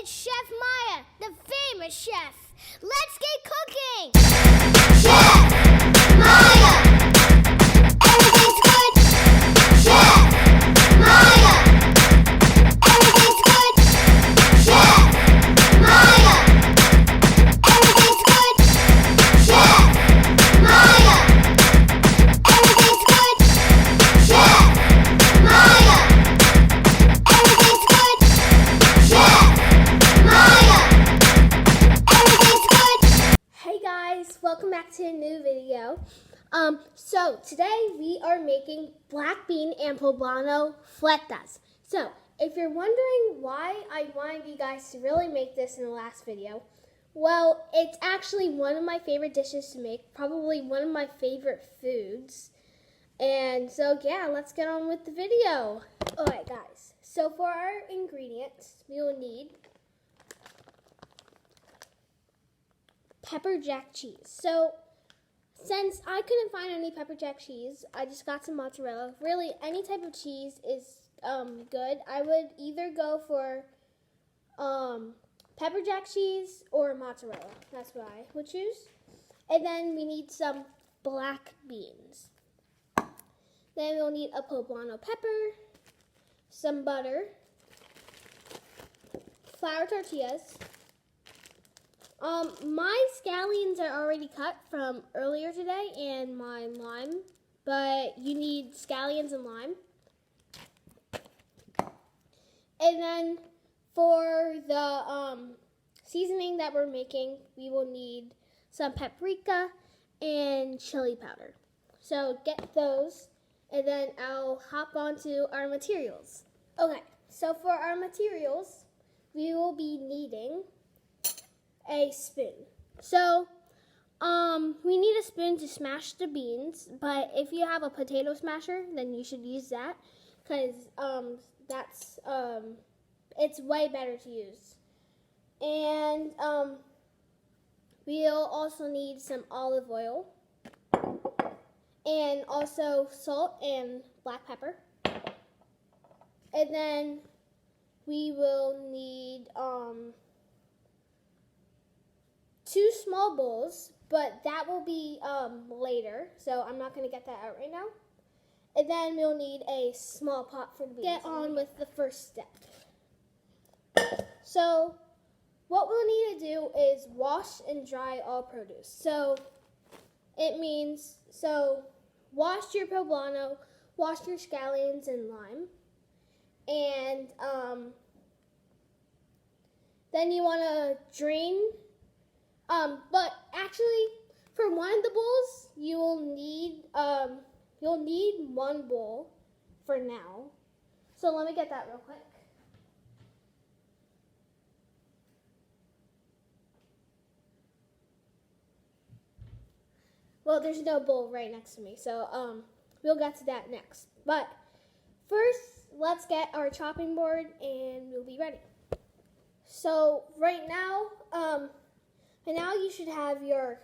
it's Chef Maia, the famous chef. Let's get cooking! Chef Maia, everything's good. Chef Maia, everything's good. Chef Maia, everything's good. Chef Maia, everything's good. Chef Maia, everything's good. Chef Maia, everything's good. Hey guys, welcome back to a new video. So today we are making black bean and poblano flautas. So if you're wondering why I wanted you guys to really make this in the last video, well, it's actually one of my favorite dishes to make, probably one of my favorite foods. And so yeah, let's get on with the video. Alright guys, so for our ingredients, we will need pepper jack cheese. So since I couldn't find any pepper jack cheese, I just got some mozzarella. Really, any type of cheese is good. I would either go for pepper jack cheese or mozzarella. That's what I would choose. And then we need some black beans. Then we'll need a poblano pepper, some butter, flour tortillas. My scallions are already cut from earlier today and my lime, but you need scallions and lime. And then for the seasoning that we're making, we will need some paprika and chili powder. So get those, and then I'll hop onto our materials. Okay, so for our materials, we will be needing a spoon. So we need a spoon to smash the beans, but if you have a potato smasher, then you should use that, because that's it's way better to use. And we'll also need some olive oil and also salt and black pepper. And then we will need 2 small bowls, but that will be later, so I'm not going to get that out right now. And then we'll need a small pot for the beans. Get on with the first step. So what we'll need to do is wash and dry all produce. So it means, wash your poblano, wash your scallions and lime, and then you want to drain. But actually, for one of the bowls, you'll need 1 bowl for now. So let me get that real quick. Well, there's no bowl right next to me, so we'll get to that next. But first, let's get our chopping board, and we'll be ready. So right now, you should have your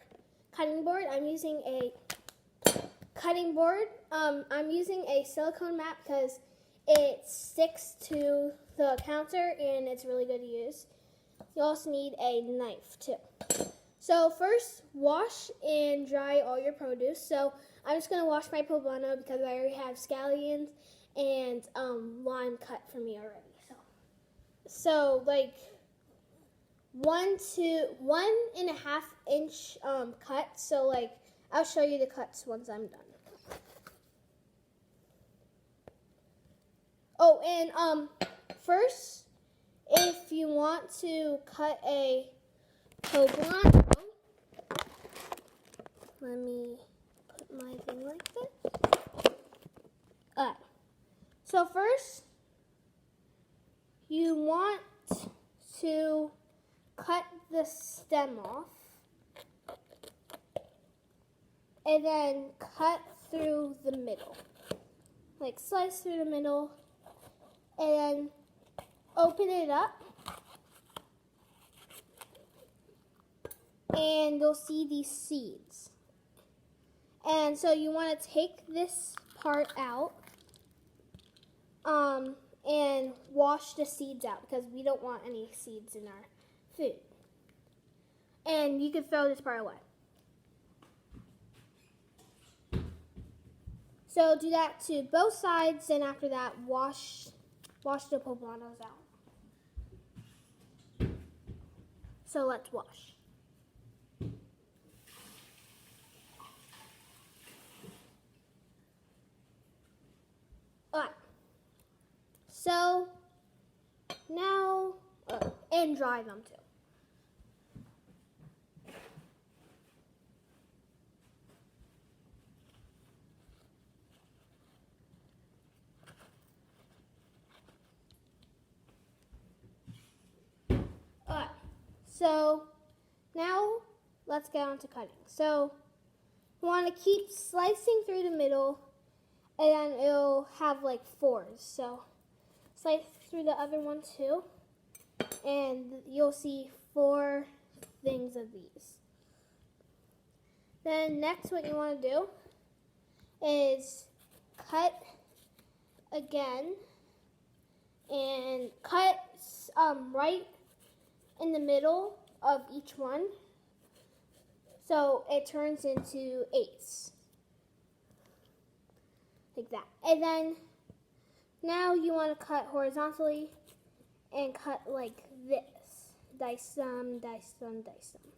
cutting board. I'm using a cutting board. I'm using a silicone mat because it sticks to the counter and it's really good to use. You also need a knife too. So first, wash and dry all your produce. So I'm just going to wash my poblano because I already have scallions and lime cut for me already. So like 1.5 inch cut. So like I'll show you the cuts once I'm done. Oh, and first, if you want to cut a poblano, let me put my thing like this. Alright. So first, you want to cut the stem off, and then cut through the middle. Like slice through the middle, and then open it up, and you'll see these seeds. And so you want to take this part out, and wash the seeds out because we don't want any seeds in our food. And you can throw this part away. So do that to both sides, and after that, wash the poblanos out. So let's wash. Alright. So now, and dry them too. Alright, so now let's get on to cutting. So you want to keep slicing through the middle, and then it'll have like fours. So slice through the other one too, and you'll see 4 things of these. Then next what you want to do is cut again, and cut right in the middle of each one, so it turns into 8s, like that. And then now you want to cut horizontally and cut like this, dice them, dice them, dice them.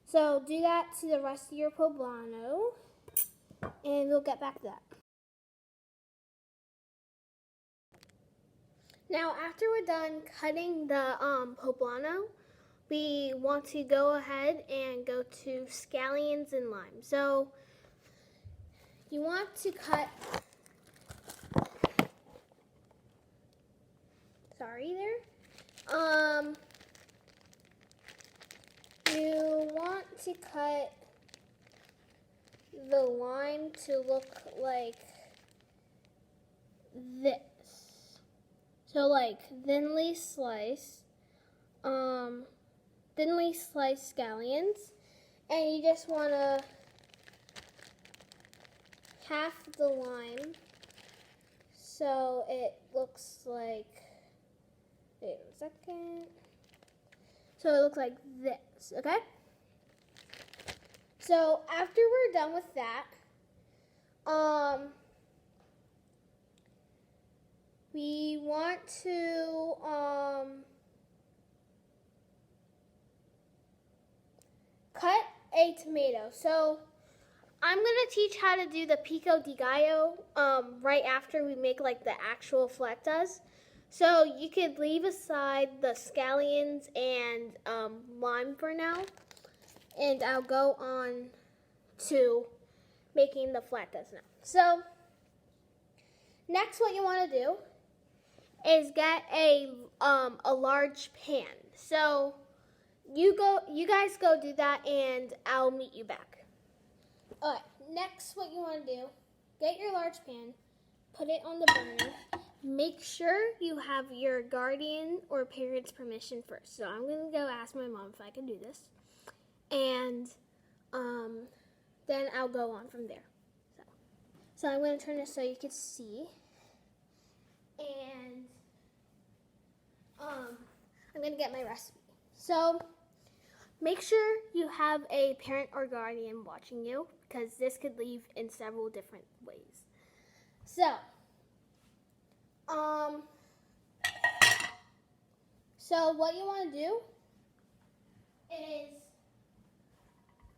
So do that to the rest of your poblano, and we'll get back to that. Now, after we're done cutting the poblano, we want to go ahead and go to scallions and lime. So you want to cut, you want to cut the lime to look like this. So like thinly sliced scallions, and you just want to half the lime so it looks like, wait a second, so it looks like this, okay? So after we're done with that, we want to cut a tomato. So I'm gonna teach how to do the pico de gallo right after we make like the actual flautas. So you could leave aside the scallions and lime for now, and I'll go on to making the flautas now. So next, what you want to do is get a large pan. So you guys go do that, and I'll meet you back. Alright, next what you want to do, get your large pan, put it on the burner. Make sure you have your guardian or parent's permission first. So I'm going to go ask my mom if I can do this. And then I'll go on from there. So I'm going to turn this so you can see. And I'm going to get my recipe. So make sure you have a parent or guardian watching you, because this could leave in several different ways. So what you want to do is,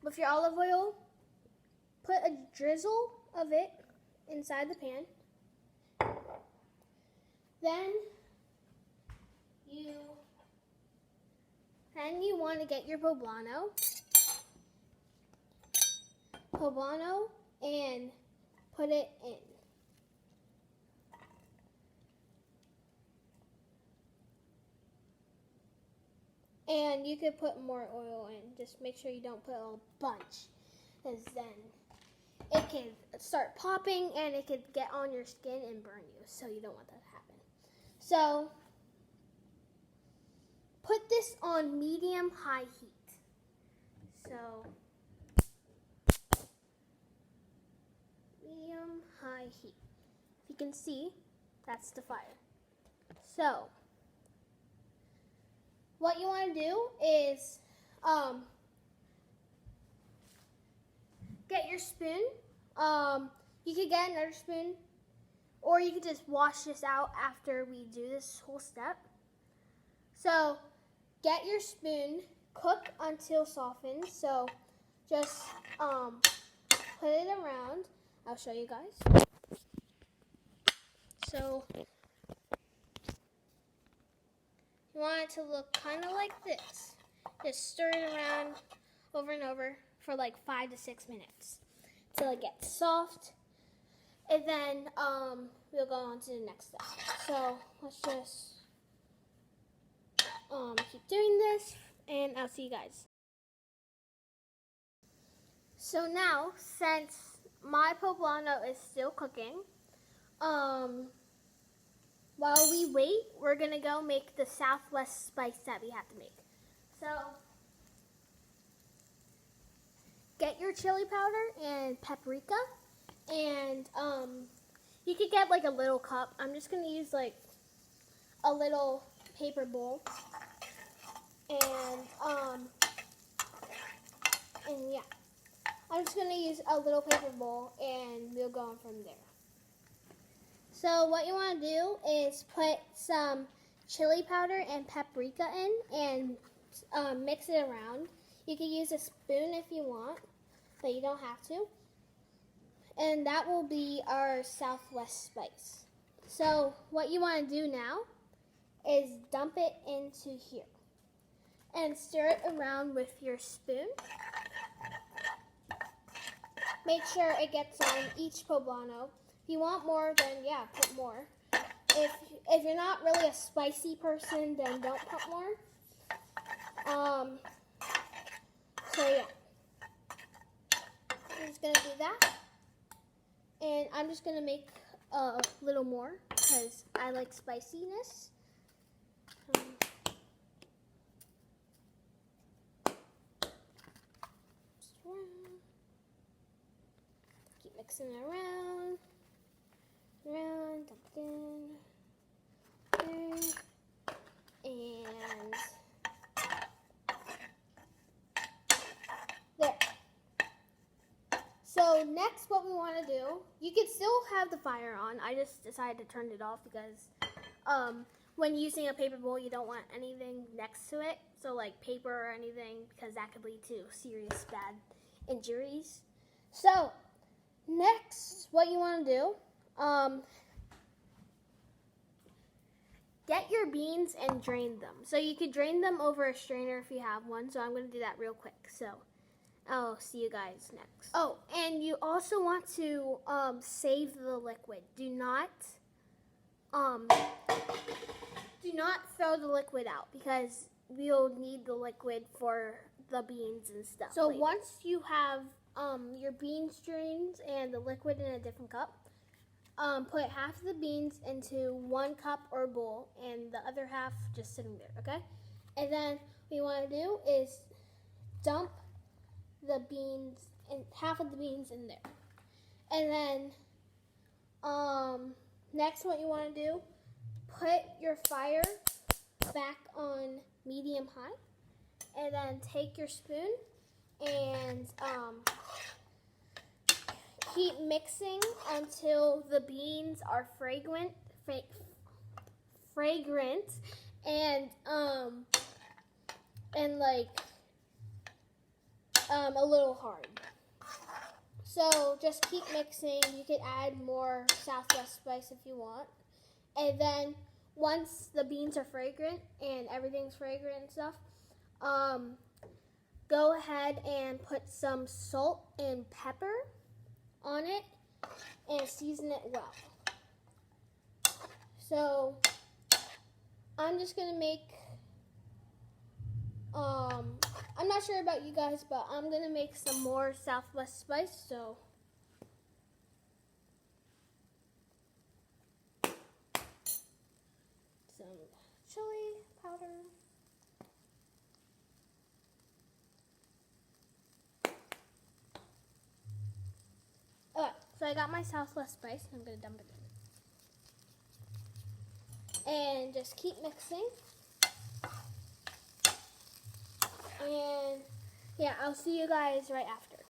with your olive oil, put a drizzle of it inside the pan. Then you want to get your poblano and put it in. And you could put more oil in. Just make sure you don't put a bunch, because then it can start popping and it could get on your skin and burn you. So you don't want that to happen. So put this on medium-high heat. So medium-high heat. If you can see, That's the fire. So, what you want to do is get your spoon. You could get another spoon, or you could just wash this out after we do this whole step. So, get your spoon, cook until softened. So, just put it around. I'll show you guys. So, you want it to look kind of like this. Just stir it around over and over for like 5 to 6 minutes till it gets soft. And then we'll go on to the next step. So let's just keep doing this, and I'll see you guys. So now, since my poblano is still cooking, while we wait, we're gonna go make the Southwest spice that we have to make. So, get your chili powder and paprika, and you could get like a little cup. I'm just gonna use like a little paper bowl, and yeah, I'm just gonna use a little paper bowl, and we'll go on from there. So what you want to do is put some chili powder and paprika in and mix it around. You can use a spoon if you want, but you don't have to. And that will be our Southwest spice. So what you want to do now is dump it into here and stir it around with your spoon. Make sure it gets on each poblano. If you want more, then yeah, put more. If you're not really a spicy person, then don't put more. So yeah, I'm just gonna do that, and I'm just gonna make a little more because I like spiciness. Keep mixing it around. Dump it in there, and there. So next, what we want to do, you can still have the fire on. I just decided to turn it off because when using a paper bowl, you don't want anything next to it, so like paper or anything, because that could lead to serious bad injuries. So next, what you want to do, get your beans and drain them. So you could drain them over a strainer if you have one. So I'm going to do that real quick. So I'll see you guys next. Oh, and you also want to save the liquid. Do not throw the liquid out because we'll need the liquid for the beans and stuff. So later. Once you have your beans drained and the liquid in a different cup, put half of the beans into 1 cup or bowl and the other half just sitting there, okay? And then what you want to do is dump the beans and half of the beans in there. And then next what you want to do, put your fire back on medium high, and then take your spoon and keep mixing until the beans are fragrant and like a little hard. So just keep mixing. You could add more Southwest spice if you want. And then once the beans are fragrant and everything's fragrant and stuff, go ahead and put some salt and pepper on it and season it well. So I'm just gonna make I'm not sure about you guys, but I'm gonna make some more Southwest spice. So some chili powder. Alright, so I got my Southwest spice and I'm gonna dump it in. And just keep mixing. And yeah, I'll see you guys right after.